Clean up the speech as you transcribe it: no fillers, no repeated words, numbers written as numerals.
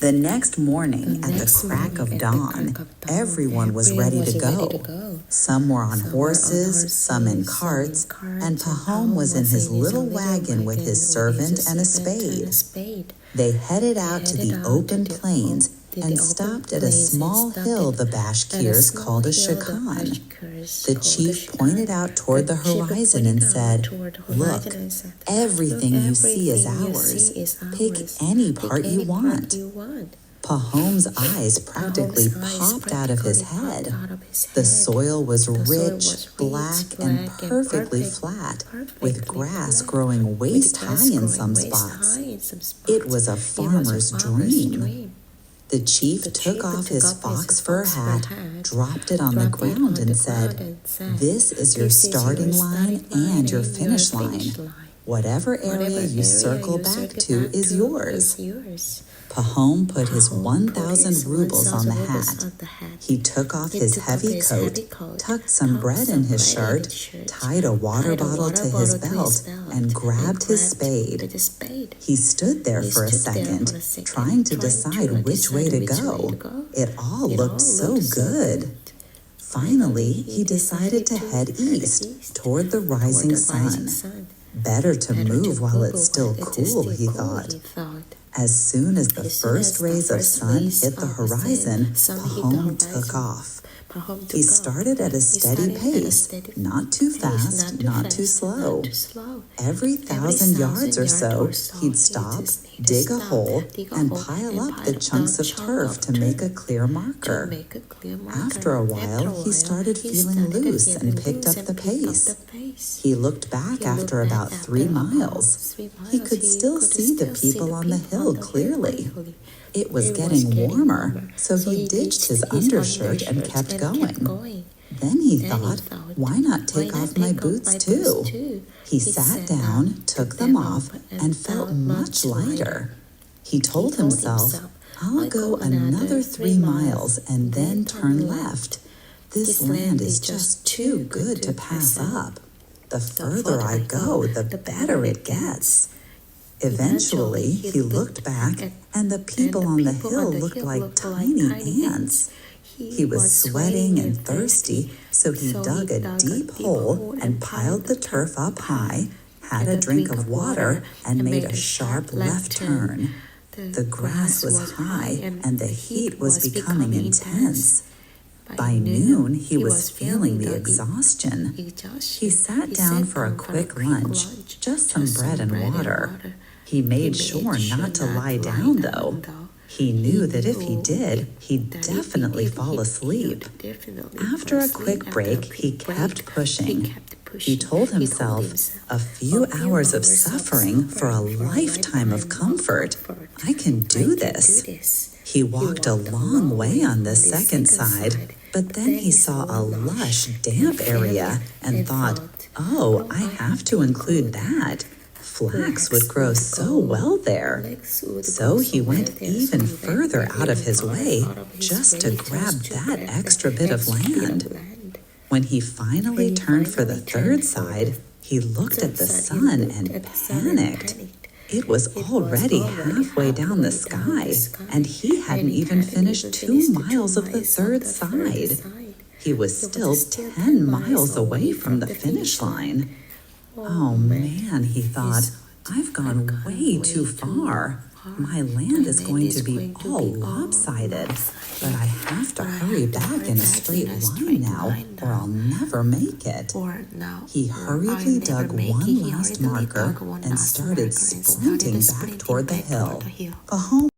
The next morning, at the crack of dawn, everyone was ready to go. Some were on horses, some in carts, and Pahom was in his little wagon with his servant and a spade. They headed out to the open plains and stopped at a small hill the Bashkirs called a shikhan. The chief pointed out toward the horizon and said, "Look, everything you see is ours. Pick any part you want." Pahom's eyes practically popped out of his head. The soil was rich, black, and perfectly flat, with grass growing waist-high in some spots. It was a farmer's dream. The chief took off his fox fur hat, dropped it on the ground, and said, "This is your starting line and your finish line. Whatever area you circle back to is yours." Pahom put his 1,000 rubles on the hat. He took off his heavy coat, tucked some bread in his shirt, tied a water bottle to his belt, and grabbed his spade. He stood there for a second, trying to decide which way to go. It all looked so good. Finally, he decided to head east, toward the rising sun. Better to move while it's still cool, he thought. As soon as the first rays of sun hit the horizon, Pahom took off. He started at a steady pace, not too fast, not too slow. Every 1,000 yards or so, he'd stop, dig a hole, and pile up the chunks of turf to make a clear marker. After a while, he started feeling loose and picked up the pace. He looked back after about 3 miles. He could still see the people on the hill clearly. It was getting warmer, so he ditched his undershirt and kept going. Then he thought, why not take off my boots too? He sat down, took them off, and felt much lighter. He told himself, I'll go another 3 miles and then turn left. This land is just too good to pass up. The further I go, the better it gets. Eventually, he looked back, and the people on the hill looked like tiny ants. He was sweating and thirsty, so he dug a deep hole and piled the turf up high, had a drink of water, and made a sharp left turn. The grass was high, and the heat was becoming intense. By noon, he was feeling the exhaustion. He sat down for a quick lunch, just some bread and water. He made sure not to lie down, though. He knew that if he did, he'd definitely fall asleep. After a quick break, he kept pushing. He told himself, a few hours of suffering for a lifetime of comfort. I can do this. He walked a long way on the second side, but then he saw a lush, damp area and thought, oh, I have to include that. Flax would grow so well there. So he went even further out of his way just to grab that extra bit of land. When he finally turned for the third side, he looked at the sun and panicked. It was already halfway down the sky, and he hadn't even finished 2 miles of the third side. He was still 10 miles away from the finish line. Oh man, he thought, I've gone way too far. My land is going to be all lopsided, but I have to hurry back in a straight line now, or I'll never make it. He hurriedly dug one last marker and started sprinting back toward the hill. Pahom